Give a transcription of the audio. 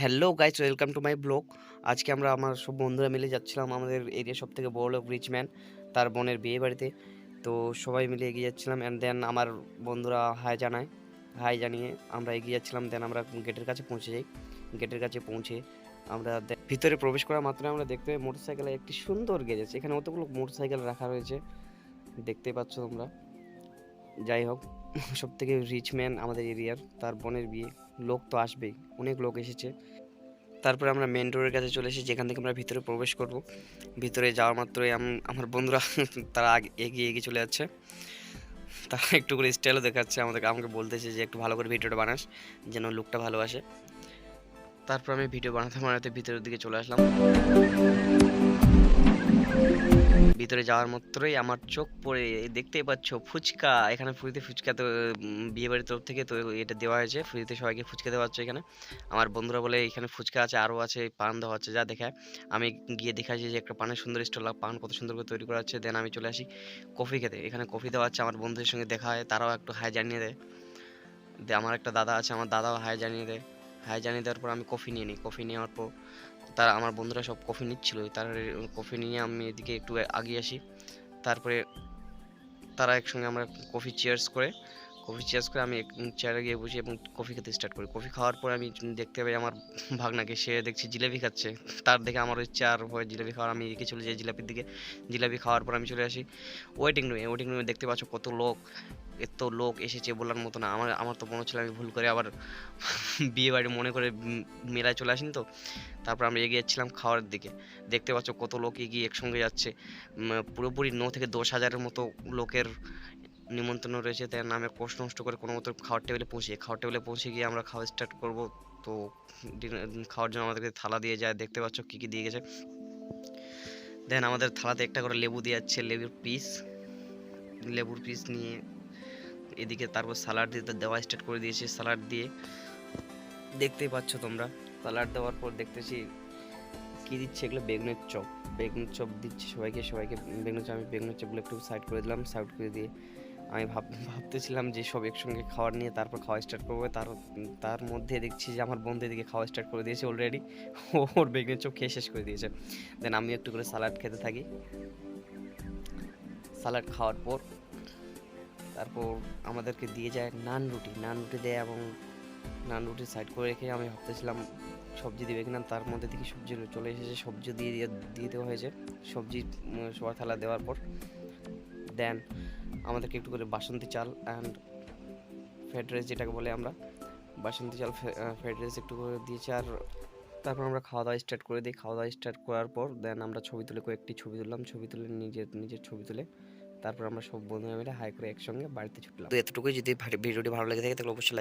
Hello guys, welcome to my blog. আজকে আমরা আমার সব বন্ধুরা মিলে যাচ্ছিলাম আমাদের এরিয়ার সবথেকে বড় লোক রিচ ম্যান তার বোনের বিয়ে বাড়িতে। তো সবাই মিলে এগিয়ে যাচ্ছিলাম অ্যান্ড দেন আমার বন্ধুরা হাই জানিয়ে আমরা এগিয়ে যাচ্ছিলাম। দেন আমরা গেটের কাছে পৌঁছে যাই। গেটের কাছে পৌঁছে আমরা ভিতরে প্রবেশ করা মাত্র আমরা দেখতে পাই মোটরসাইকেলে একটি সুন্দর গ্যারেজ। এখানে অতগুলো মোটরসাইকেল রাখা রয়েছে, দেখতে পাচ্ছ তোমরা। যাই হোক, সবথেকে রিচ ম্যান আমাদের এরিয়ার, তার বোনের বিয়ে, লোক তো আসবেই, অনেক লোক এসেছে। তারপরে আমরা মেন রোডের কাছে চলে এসেছি, যেখান থেকে আমরা ভিতরে প্রবেশ করব। ভিতরে যাওয়া মাত্রই আমার বন্ধুরা তারা এগিয়ে এগিয়ে চলে যাচ্ছে। তারা একটু করে স্টাইলও দেখাচ্ছে আমাকে বলতেছে যে একটু ভালো করে ভিডিওটা বানাস, যেন লুকটা ভালো আসে। তারপর আমি ভিডিও বানাতে বানাতে ভিতরের দিকে চলে আসলাম। ভিতরে যাওয়ার মাত্রই আমার চোখ পড়ে, দেখতেই পাচ্ছ ফুচকা। এখানে ফ্রিতে ফুচকা তো বিয়ে বাড়ির তরফ থেকে তো এটা দেওয়া হয়েছে, ফ্রিতে সবাইকে ফুচকা দেওয়া হচ্ছে এখানে। আমার বন্ধুরা বলে এখানে ফুচকা আছে, আরও আছে, পান দেওয়া হচ্ছে, যা দেখায়। আমি গিয়ে দেখাচ্ছি যে একটা পানের সুন্দর স্টল, পান কত সুন্দর করে তৈরি করা হচ্ছে। দেন আমি চলে আসি কফি খেতে। এখানে কফি দেওয়া হচ্ছে, আমার বন্ধুদের সঙ্গে দেখা হয়, তারাও একটু হাই জানিয়ে দেয়। আমার একটা দাদা আছে, আমার দাদাও হাই জানিয়ে দেয়। হাই জানিয়ে দেওয়ার পর আমি কফি নিয়ে নিই। কফি নেওয়ার পর তারা, আমার বন্ধুরা সব কফি নিচ্ছিল, তার কফি নিয়ে আমি এদিকে একটু আগিয়ে আসি। তারপরে তারা একসঙ্গে আমরা কফি চিয়ার্স করে আমি চেয়ারে গিয়ে বসি এবং কফি খেতে স্টার্ট করি। কফি খাওয়ার পর আমি দেখতে পাই আমার ভাগনাকে, সে দেখছি জিলাপি খাচ্ছে। তার দেখে আমার ইচ্ছা আর হয় জিলাপি খাওয়ার। আমি এদিকে চলে যাই জিলাপির দিকে। জিলাপি খাওয়ার পর আমি চলে আসি ওয়েটিং রুমে দেখতে পাচ্ছ কত লোক। এত লোক এসেছে বলার মতো না। আমার আমার তো মনে হচ্ছিল আমি ভুল করে আবার বিয়ে বাড়ি মনে করে মেলায় চলে আসিনি তো। তারপর আমরা এগিয়ে যাচ্ছিলাম খাওয়ার দিকে। দেখতে পাচ্ছ কত লোক এগিয়ে একসঙ্গে যাচ্ছে। পুরোপুরি 9 থেকে 10,000-এর মতো লোকের নিমন্ত্রণ রয়েছে। তাই নামে কষ্ট নষ্ট করে কোনো মতো খাওয়ার টেবিলে পৌঁছে গিয়ে আমরা খাওয়া স্টার্ট করব। তো খাওয়ার জন্য আমাদেরকে থালা দিয়ে যায়, দেখতে পাচ্ছ কী কী দিয়ে গেছে। দেন আমাদের থালাতে একটা করে লেবু দিয়ে যাচ্ছে, লেবুর পিস নিয়ে এদিকে তারপর সালাড দিতে দেওয়া স্টার্ট করে দিয়েছে। সালাড দিয়ে দেখতেই পাচ্ছ তোমরা, সালাড দেওয়ার পর দেখতেছি কি দিচ্ছে এগুলো, বেগুনের চপ দিচ্ছে সবাইকে বেগুনের চপ। আমি বেগুনের চপগুলো একটু সাইড করে দিলাম। সাইড করে দিয়ে আমি ভাবতেছিলাম যে সব একসঙ্গে খাওয়ার নিয়ে তারপর খাওয়া স্টার্ট করবো। তার মধ্যে দেখছি যে আমার বন্ধু এদিকে খাওয়া স্টার্ট করে দিয়েছে অলরেডি। ওর বেগুনের চপ খেয়ে শেষ করে দিয়েছে। দেন আমি একটু করে সালাড খেতে থাকি। সালাড খাওয়ার পর তারপর আমাদেরকে দিয়ে যায় নান রুটি দেয়, এবং নান রুটি সাইড করে রেখে আমি ভাবতেছিলাম সবজি দিবে কিনা। তার মধ্যে দেখি সবজি চলে এসেছে, সবজি দিয়ে দেওয়া হয়েছে। সবজি সবার থালা দেওয়ার পর দেন আমাদেরকে একটু করে বাসন্তী চাল অ্যান্ড ফ্রাইড রাইস, যেটাকে বলে আমরা বাসন্তী চাল ফ্রাইড রাইস, একটু করে দিয়েছে। আর তারপর আমরা খাওয়া দাওয়া স্টার্ট করে দিই। খাওয়া দাওয়া স্টার্ট করার পর দেন আমরা কয়েকটি ছবি তুললাম। ছবি তুলে নিজের ছবি তুলে তারপর আমরা সব বন্ধুরা মিলে হাই করে একসঙ্গে বাড়িতে ছুটলাম। তো এতটুকুই। যদি ভিডিওটি ভালো লেগে থাকে তাহলে অবশ্যই